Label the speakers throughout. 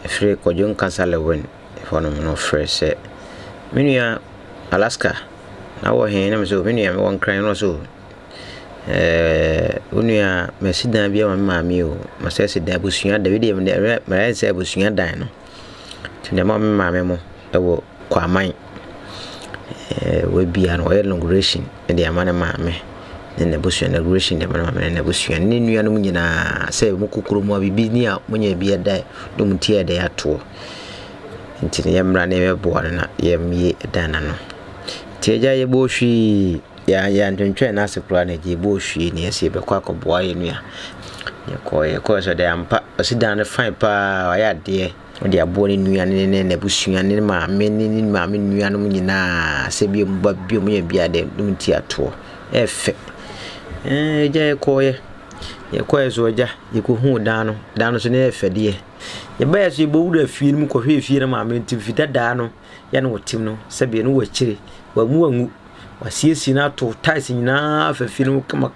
Speaker 1: free kojon kansa Lilwin for no fresh menua Alaska na wo he na me so menua me won kran no so unua mesida bia ma me o masese da busua da we me se busua dan no tinde ma me mo ewo kwaman we bia no inauguration e de amana ma me ne busua inauguration de ma me ne busua ne nua no nyina se mu kokoro mu bibi ni a munya bia da do mu tie da yato ntine yamra ne me bo na yemie dan na no tieja ye bo hwi ya ntwentwe na sekura na je bo hwi ne ese be kwa akọboa ye nua ye ko so da ampa osidan ne fine pa ya de odi abo ne nua ne busua ne ma me nua no nyina se bi mba bi mu ye bia de dum ti ato efe je ko ye so ja ye ko hu dan no so ne efe de ye ba ye so bo wura fie mu ko hwe fie na ma me ntim fita dan no ya no tim no se bi no wachire wa mu angu wasiesi na to tais nyina fa film kama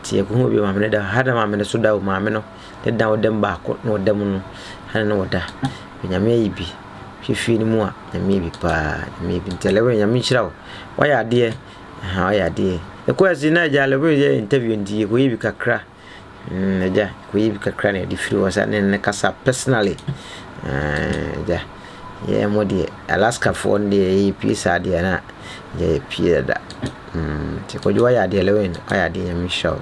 Speaker 1: tie ko ho bi ma me da hada ma me so da ma me no de da odem ba ko no odem no hana no da nyame yibi fifi ni mu a nyame bi pa nyame bi telewe nyame chirawo wa ya de ha ya de e ko asi na ja lewe je interview ndi ko yibi kakra ja ko yibi kakra ne di free wasa ne kasa personally ja ye modi Alaska for the pizza dia na ye pia da ti ko jwa ya de Lilwin aya de nyame show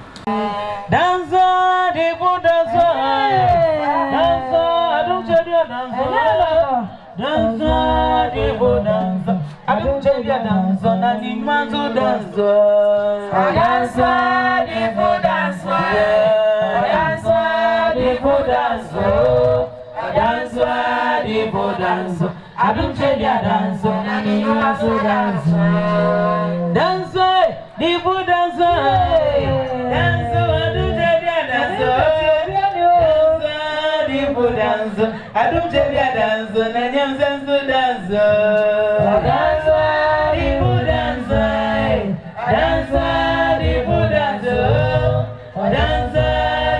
Speaker 1: danza de bodanza danza adum chedia danza de bodanza adum chedia danza na ni manzo danza de bodanza de bodanza de bodanza adum chedia danza na ni manzo danza de bodanza adum chedia danza na nyamzenzo danza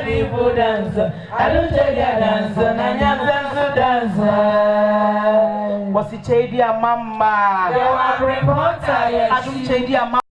Speaker 1: di bodanza adum chedia danza na nyamzenzo danza wasi chedia mama adum chedia mama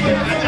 Speaker 2: Bye.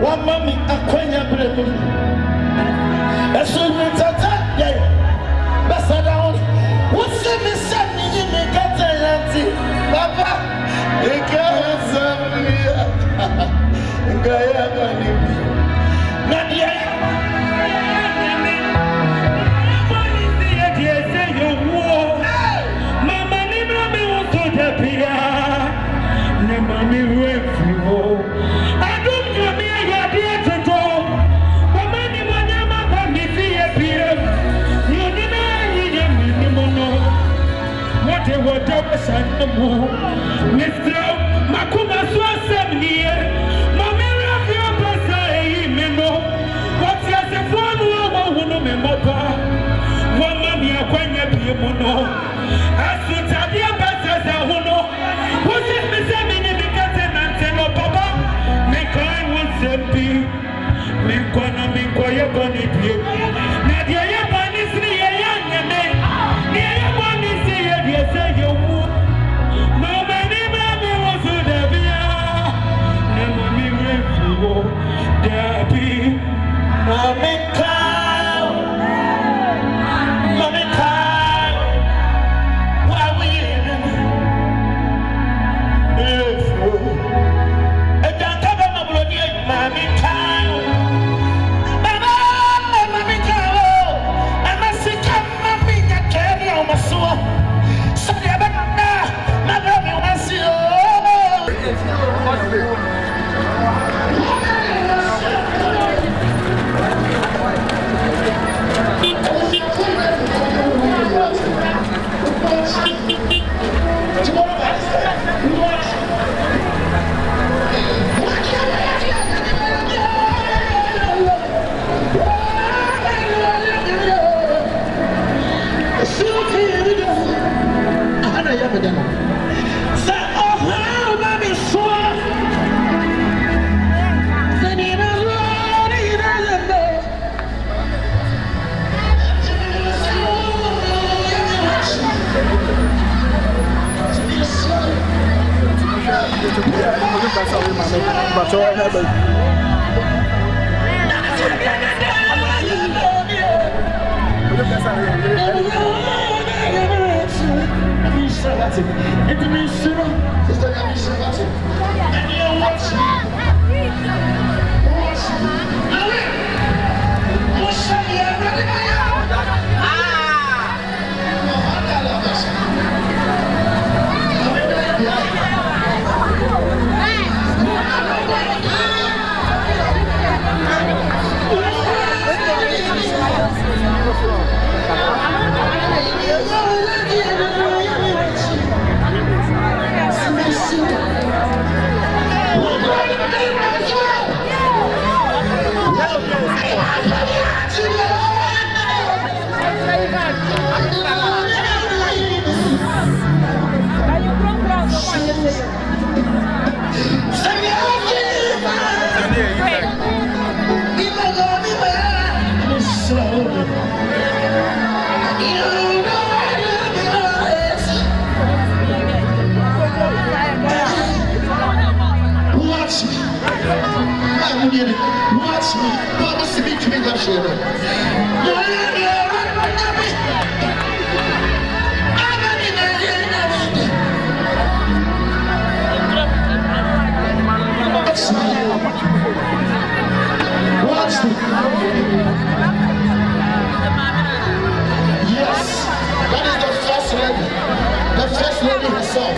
Speaker 2: One mommy, a quenya bread. As soon as I die, that's down. What's the missing in the Catalanti? Papa, the girls are here. Gaya, not yet. Mr. Makuma Swasam, Mamma, your Passa, Memo. What's your phone? Woman, Mopa, one mammy, a quanya Pimono. As to Tabia Passa, Hono, what's it, Miss Emmy, the Catan and Teno Papa? Make I want something. Make one of me quiet on it. Nadia Yapan is the young man. Near one is the yes, you. Watch me. Promise me to make that share. Watch me. Yes, that is the first lady. The first lady herself.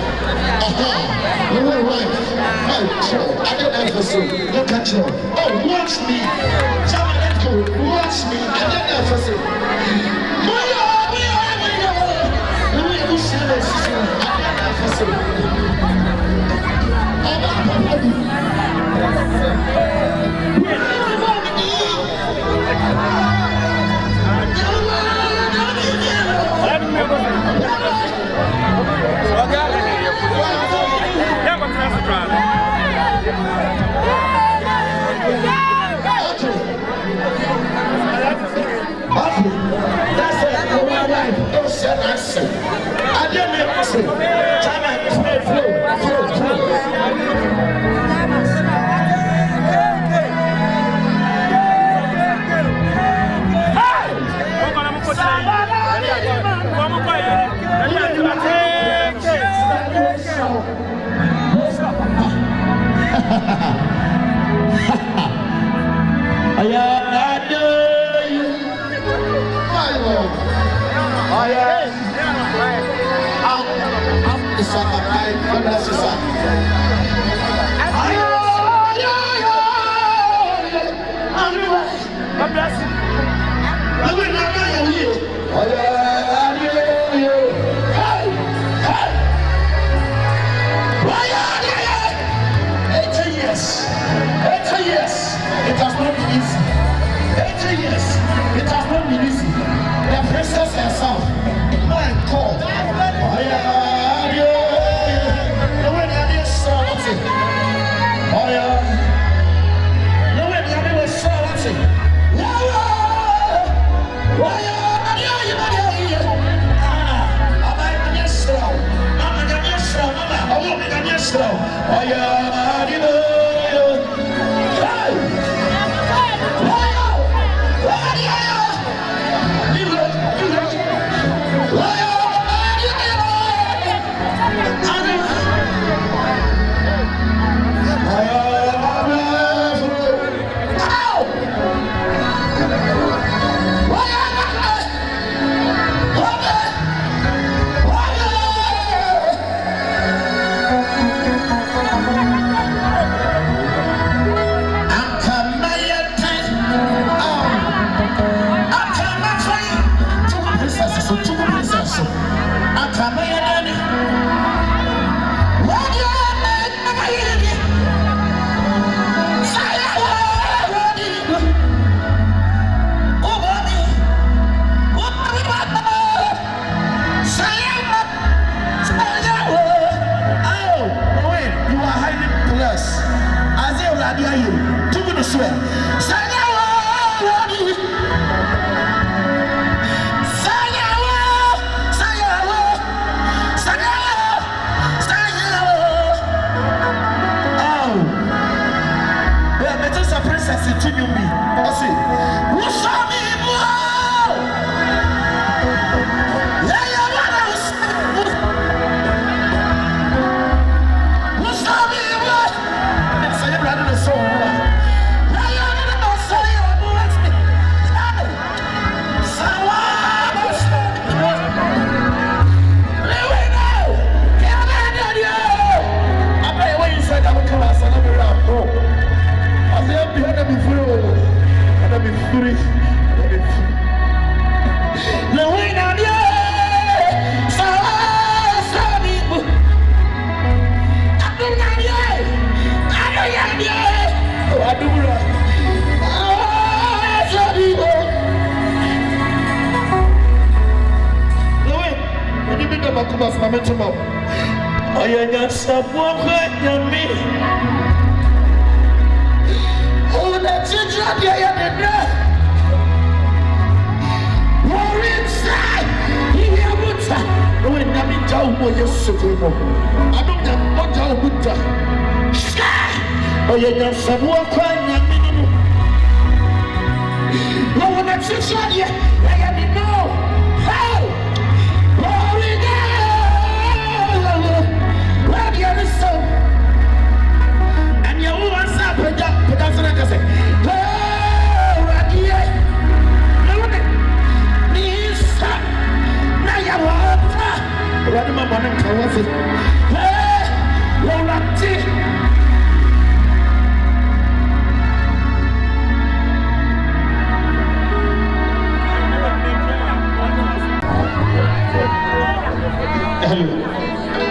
Speaker 2: You were right. I didn't answer you. Look at you. Oh, watch me. Watch me. I didn't answer you. I didn't answer you.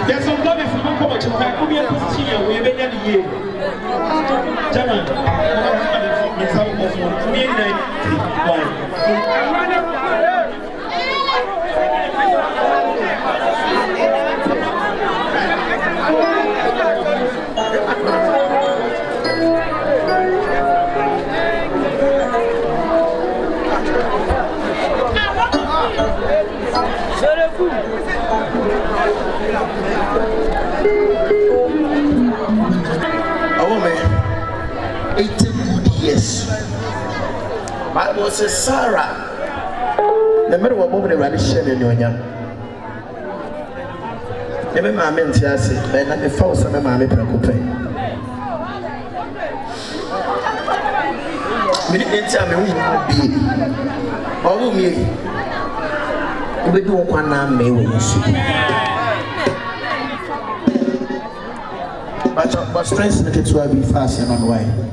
Speaker 2: There's some love if you don't come at your back. We are position here. We are very near. Jana, it's how we are
Speaker 3: Bible says Sarah. The middle of woman already shed in your young. Never my men say, and I found some of my people. We didn't tell me who would be. Or who me? We don't want to me when you see. But strength make it to be fast and on way.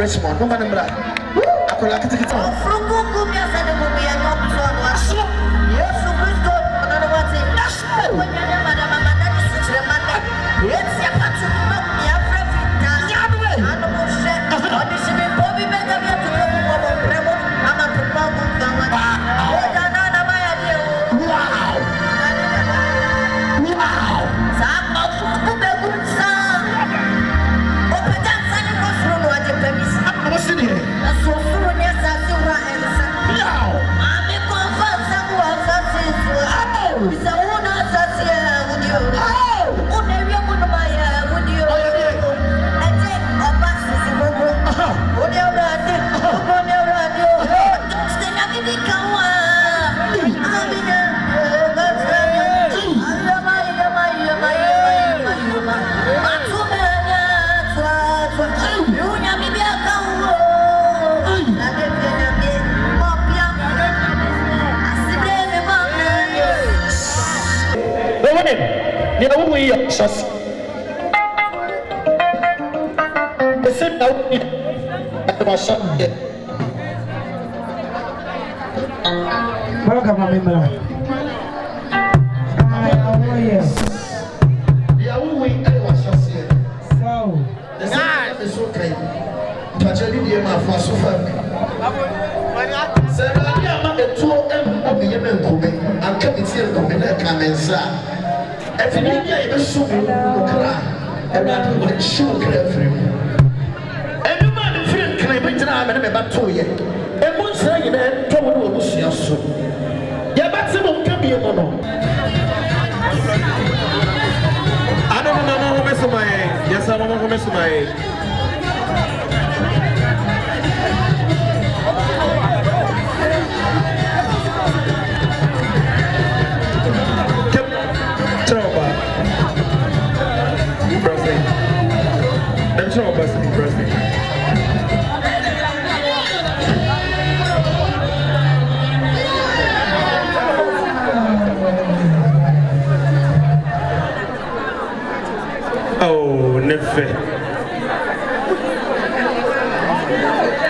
Speaker 3: Richmond, no man, I could like to get on. From Google,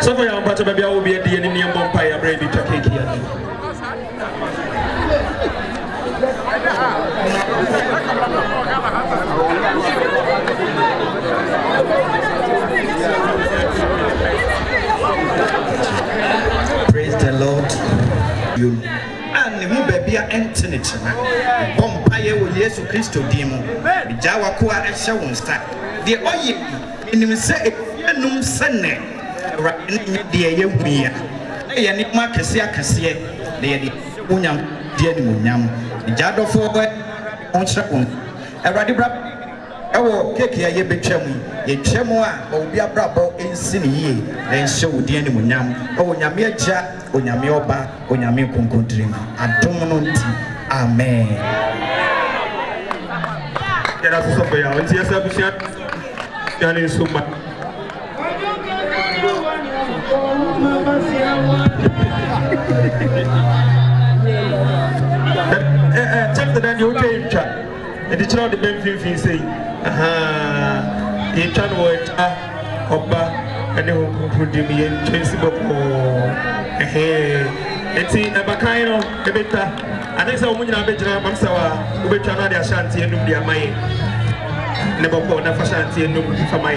Speaker 3: so for your brother, maybe I will be a DNA in Bompire, baby, to cake here.
Speaker 4: chena bompa ye wo Yesu Kristo dimu jawa ko a ehye won sta de oye enim se enum sene ne de ye huia ye ne ma kese akese de ye unyam de ne unyam jadofo on chira on erade bra ewo keke ye betwam ye twam a obi abrabo ensini ye na nhyɛ wodi ani munyam o nyame agya o nyame oba o nyame konkontrim adom no nti amen
Speaker 2: era so so ya nti esa busia ya ne so ma check the dan you take chat e di chiro de ben fin say ye twa no wa oba ene ho kudim ye twensi boko eti abakan no ebeta ade say omu nyina bejira mamsa wa obetwa no ade ashanti enum dia mai ne boko na fa shanti enum fa mai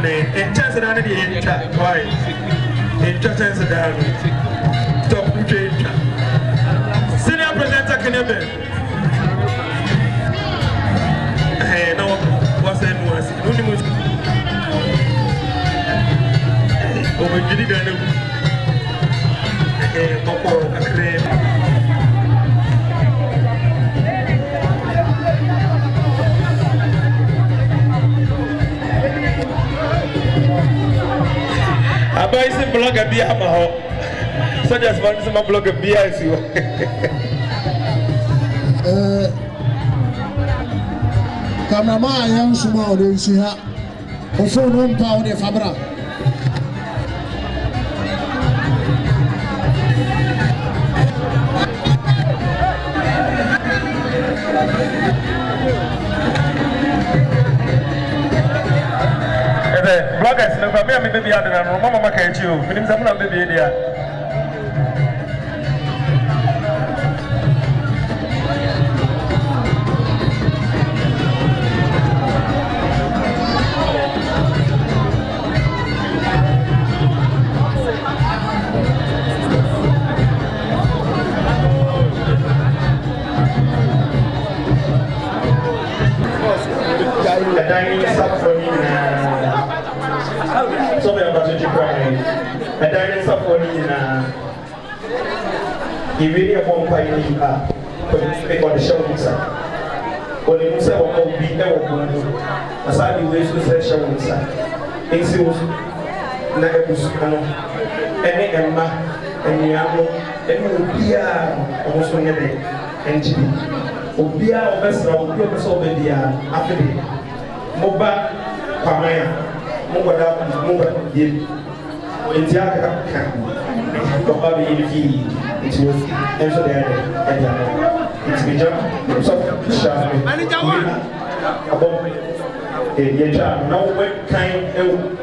Speaker 2: ne chance da na de ye twa why e twa chance da no top twa senior presenter kenebe no what's that was no ni mo o me gidi da no boko akre abai se blogger bi ama ho so just want some blogger bi asi
Speaker 5: cameraman yang semua ada sihat usul numpau di Fabra
Speaker 2: bloggers no fa me baby ada na mama maka echi o minim sa muna baby dia and then it's up for you now. You really won't find you up for the show. When you say, oh, be ever as I do this with the show inside. It's yours, never and Emma, and Yamo, and Ubia, almost one day, and Jimmy. Ubia, or best of your Sobedia, after the Moba, Pamaya, Moba, India probably in it was also there and it's been just some about yeah now what kind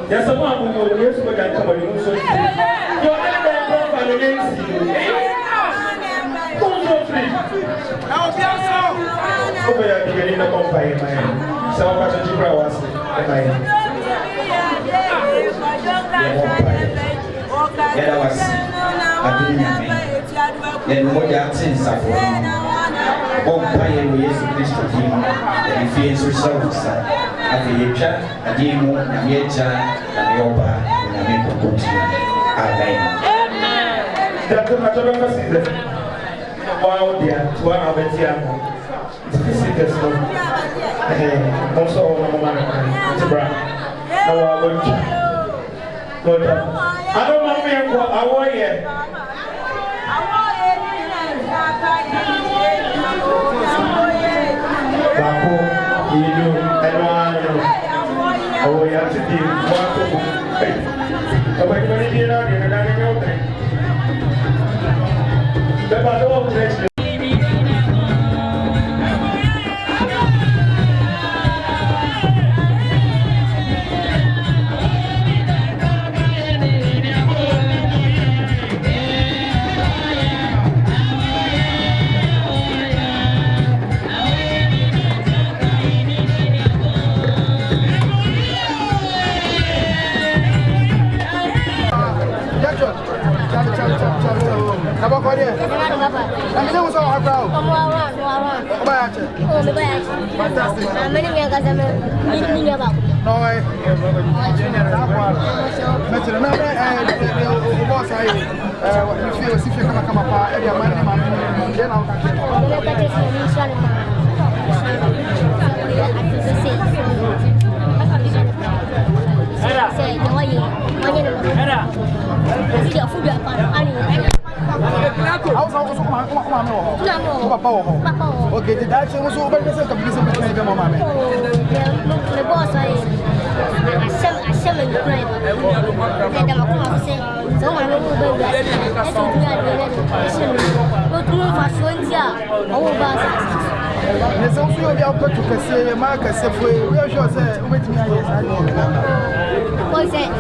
Speaker 2: there's someone who years ago can come and so you're not there against you don't go free over there beginning the company man so what the Jibra was
Speaker 4: Yada was adunya me ye no ya tin safo bon paye wo Yesu Kristo di e fi so so afi ye twa ade mu na me eja na me oba na me kokoti amen datu na tobe faside wow dia tuwa na betia mo fisike so mo so no mama tibra na wa bonja I don't know me and what I want yet. Baku, you and one. Oh, you have to be one. But when you get out here, and I know that. The battle of next.
Speaker 6: Oh, me boy. Fantastic. I'm many young guys. I'm about.
Speaker 7: No way. Metro na o boss aí. You feel se fica na cama para ele amar nem mami. Ele não tá.
Speaker 6: Ele tá tendo um chá
Speaker 7: okay, the dad was over the second because of the mama.
Speaker 6: The boss, I shall in the crib. And I'm saying, so I will go back. That's what we are doing. But move for 20 years. Oh,
Speaker 7: there's also a young person to say, Marcus, if we are sure, say, wait me,
Speaker 6: what's that?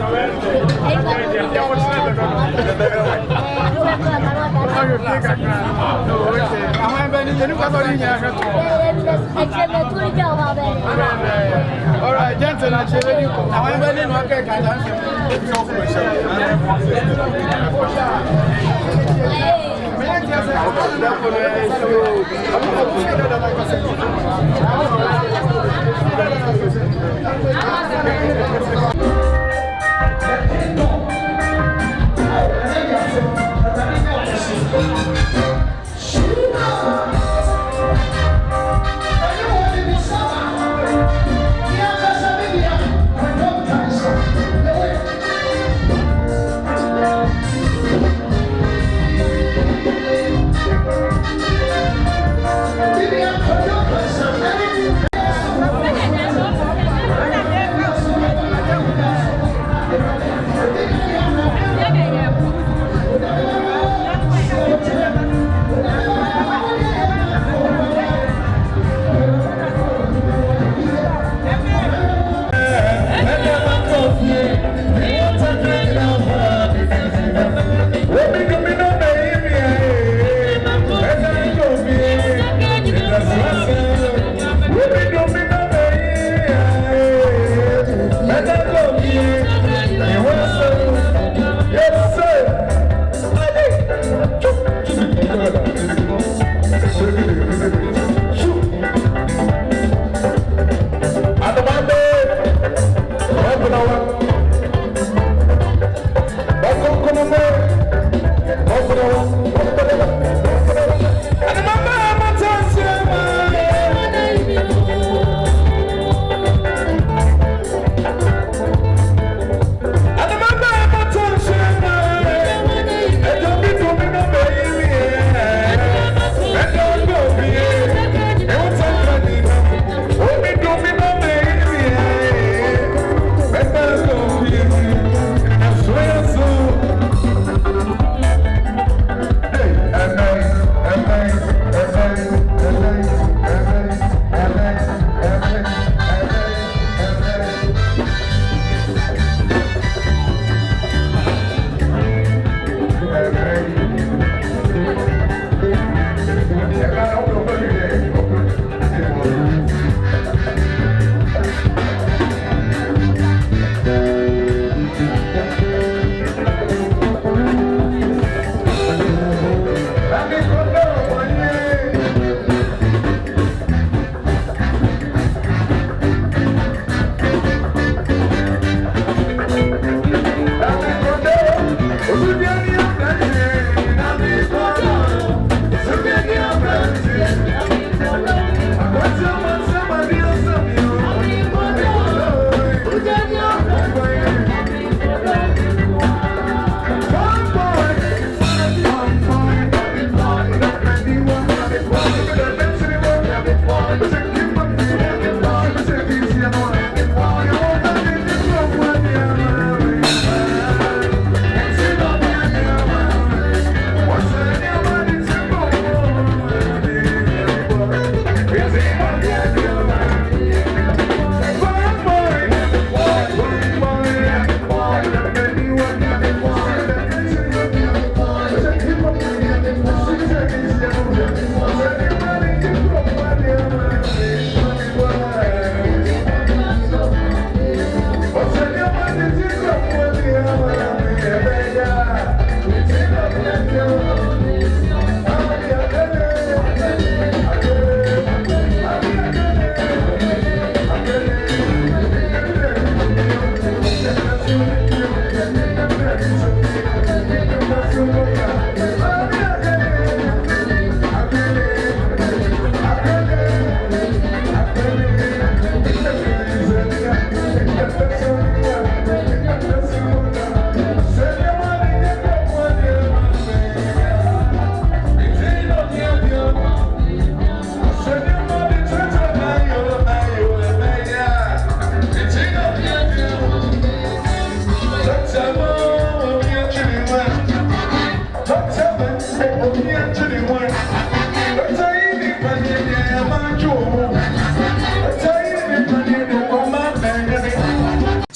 Speaker 7: All right, gentlemen,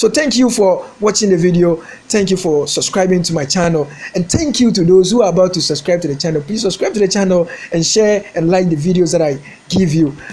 Speaker 8: So thank you for watching the video. Thank you for subscribing to my channel, and thank you to those who are about to subscribe to the channel. Please subscribe to the channel and share and like the videos that I give you.